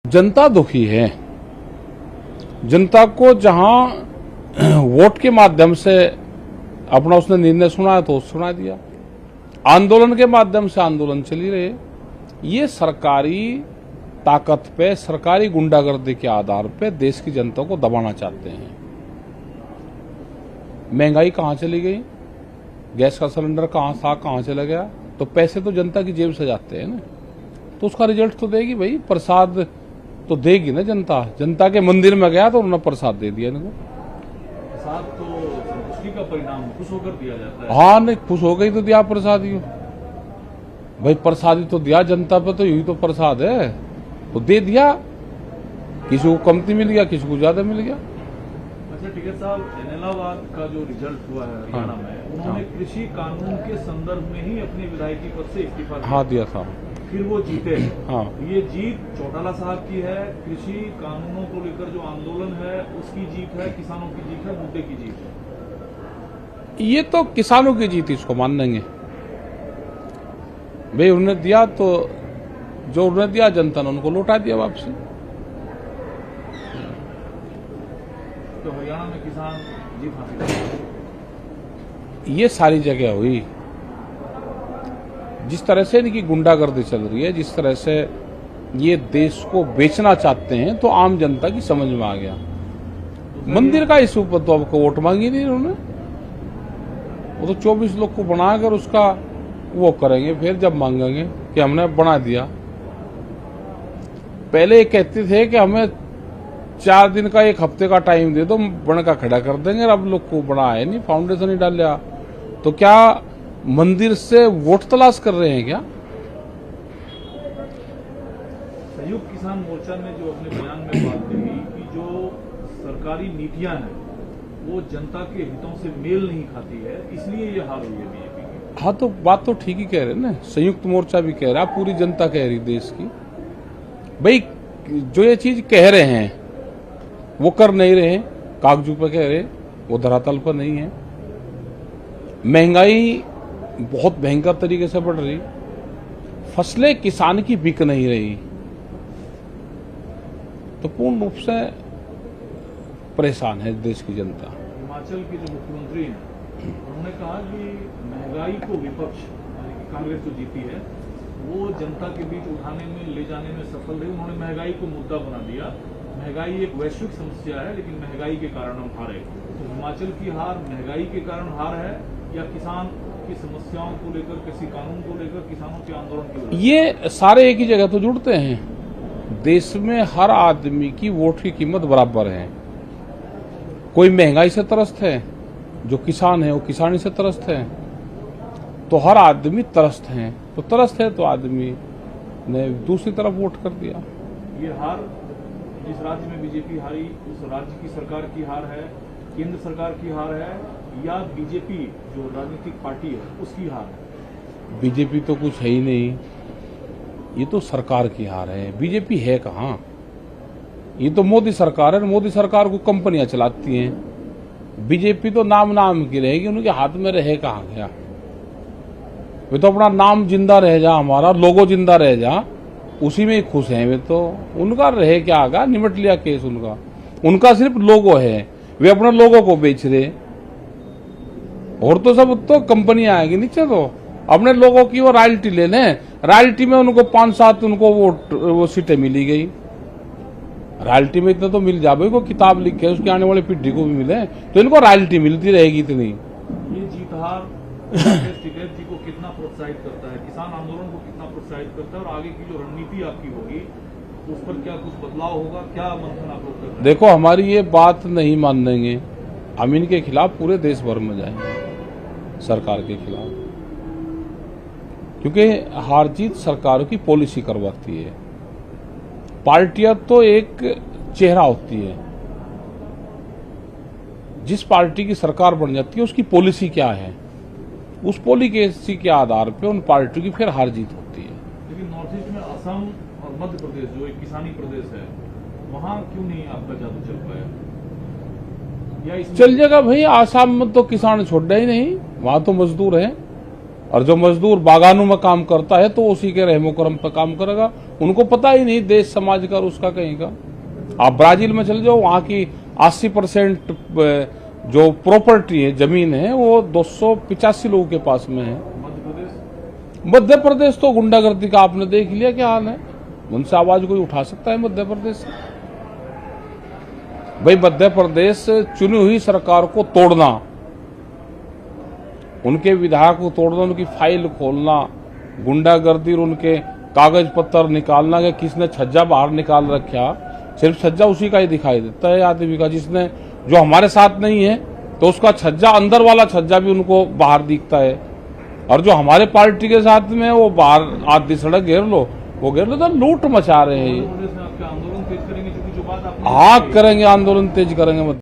जनता दुखी है। जनता को जहां वोट के माध्यम से अपना उसने निर्णय सुनाया तो सुना दिया, आंदोलन के माध्यम से आंदोलन चली रहे। ये सरकारी ताकत पे, सरकारी गुंडागर्दी के आधार पे देश की जनता को दबाना चाहते हैं। महंगाई कहां चली गई, गैस का सिलेंडर कहां था, कहां चला गया, तो पैसे तो जनता की जेब से जाते हैं ना, तो उसका रिजल्ट तो देगी भाई, प्रसाद तो देगी ना जनता। जनता के मंदिर में गया तो उन्होंने प्रसाद दे दिया इनको। प्रसाद तो संतुष्टि का परिणाम, खुश होकर दिया जाता है। हाँ, नहीं खुश हो गई तो दिया प्रसाद ही भाई, प्रसाद ही तो दिया जनता पे, तो यही तो प्रसाद है, तो दे दिया। किसी को कमती मिल गया, किसी को ज्यादा मिल गया। अच्छा टिकैत साहब, जैनेलाबाद का जो रिजल्ट हुआ है हरियाणा में, उन्होंने कृषि कानून के संदर्भ में ही अपनी विधायकी पद से इस्तीफा हाँ दिया था, फिर वो जीते। हाँ, ये जीत चौटाला साहब की है, कृषि कानूनों को लेकर जो आंदोलन है उसकी जीत है, किसानों की जीत है, मुद्दे की जीत है। ये तो किसानों की जीत, इसको मान लेंगे भाई। उन्होंने दिया तो जो उन्होंने दिया, जनता ने उनको लौटा दिया वापसी। तो हरियाणा में किसान जीत हासिल कर, ये सारी जगह हुई। जिस तरह से इनकी गुंडागर्दी चल रही है, जिस तरह से ये देश को बेचना चाहते हैं, तो आम जनता की समझ में आ गया। मंदिर का इशू पर तो आपको वोट मांगी नहीं उन्होंने, वो तो 24 लोग को बनाकर उसका वो करेंगे, फिर जब मांगेंगे कि हमने बना दिया। पहले कहते थे कि हमें 4 दिन का, 1 हफ्ते का टाइम दे दो, बन का खड़ा कर देंगे। अब लोग को बना है नहीं, फाउंडेशन ही डाल लिया, तो क्या मंदिर से वोट तलाश कर रहे हैं क्या? संयुक्त किसान मोर्चा ने जो अपने बयान में बात कही कि जो सरकारी नीतियां हैं वो जनता के हितों से मेल नहीं खाती है, इसलिए ये हार हुई है बीजेपी की। हाँ, तो बात तो ठीक ही कह रहे हैं ना, संयुक्त मोर्चा भी कह रहा है, पूरी जनता कह रही देश की भाई। जो ये चीज कह रहे हैं वो कर नहीं रहे, कागजों पर कह रहे, वो धरातल पर नहीं है। महंगाई बहुत भयंकर तरीके से बढ़ रही, फसलें किसान की बिक नहीं रही, तो पूर्ण रूप से परेशान है देश की जनता। हिमाचल के जो मुख्यमंत्री हैं उन्होंने कहा कि महंगाई को विपक्ष, यानी कि कांग्रेस जो जीती है, वो जनता के बीच उठाने में, ले जाने में सफल रही। उन्होंने महंगाई को मुद्दा बना दिया। महंगाई एक वैश्विक समस्या है, लेकिन महंगाई के कारण हम हारे। तो हिमाचल की हार महंगाई के कारण हार है या किसान की समस्याओं को लेकर, किसी कानून को लेकर किसानों के आंदोलन की वजह? ये सारे एक ही जगह तो जुड़ते हैं। देश में हर आदमी की वोट की कीमत बराबर है। कोई महंगाई से त्रस्त है, जो किसान है वो किसानी से त्रस्त है, तो हर आदमी त्रस्त है, तो त्रस्त है तो आदमी ने दूसरी तरफ वोट कर दिया। ये हार जिस राज्य में बीजेपी हारी, उस राज्य की सरकार की हार है, केंद्र सरकार की हार है, या बीजेपी जो राजनीतिक पार्टी है उसकी हार है? बीजेपी तो कुछ है ही नहीं, ये तो सरकार की हार है। बीजेपी है कहाँ? ये तो मोदी सरकार है, मोदी सरकार को कंपनियां चलाती हैं। बीजेपी तो नाम की रहेगी, उनके हाथ में रहे कहाँ गया? वे तो अपना नाम जिंदा रह जा, हमारा लोगो जिंदा रह जा, उसी में ही खुश हैं वे तो। उनका रहे क्या आगा, निमट लिया केस उनका। उनका सिर्फ लोगो है, वे अपने लोगों को बेच रहे, और तो सब तो कंपनियां आएगी नीचे, तो अपने लोगों की वो रॉयल्टी ले लें। रॉयल्टी में उनको 5-7 उनको वो सीटें मिली गई। रॉयल्टी में इतना तो मिल जाए, को किताब लिखे उसकी आने वाली पीढ़ी को भी मिले, तो इनको रॉयल्टी मिलती रहेगी इतनी। ये जीत हार टिकैत जी को कितना प्रोत्साहित करता है, किसान आंदोलन को कितना प्रोत्साहित करता है, और आगे की जो रणनीति आपकी होगी उस पर क्या कुछ बदलाव होगा, क्या मंथन आप लोग करते हैं? देखो, हमारी ये बात नहीं मान देंगे, हम इनके खिलाफ पूरे देश भर में जाएंगे, सरकार के खिलाफ, क्योंकि हार जीत सरकारों की पॉलिसी करवाती है। पार्टियां तो एक चेहरा होती है, जिस पार्टी की सरकार बन जाती है उसकी पॉलिसी क्या है, उस पॉलिसी के आधार पे उन पार्टियों की फिर हार जीत होती है। लेकिन नॉर्थ ईस्ट में असम और मध्य प्रदेश जो एक किसानी प्रदेश है, वहां क्यों नहीं आपका जादू चल पाया? या चल जाएगा भाई, आसाम में तो किसान छोड़ ही नहीं, वहां तो मजदूर हैं। और जो मजदूर बागानों में काम करता है तो उसी के रहमो करम पर काम करेगा। उनको पता ही नहीं देश समाज का और उसका कहीं का। आप ब्राजील में चले जाओ, वहां की 80% जो प्रॉपर्टी है, जमीन है, वो 285 लोगों के पास में है। मध्य प्रदेश तो गुंडागर्दी का आपने देख लिया क्या हाल है। उनसे आवाज कोई उठा सकता है मध्य प्रदेश से? भाई मध्य प्रदेश चुनी हुई सरकार को तोड़ना, उनके विधायक को तोड़ना, उनकी फाइल खोलना, गुंडागर्दी और उनके कागज पत्र निकालना कि किसने छज्जा बाहर निकाल रखा, सिर्फ छज्जा उसी का ही दिखाई देता है आदमी का जिसने, जो हमारे साथ नहीं है तो उसका छज्जा, अंदर वाला छज्जा भी उनको बाहर दिखता है, और जो हमारे पार्टी के साथ में वो बाहर आधी सड़क घेर लो, वो घेर लो तो लूट मचा रहे हैं। आंदोलन तेज करेंगे, क्योंकि जो बात आपने हाँ करेंगे, आंदोलन तेज करेंगे।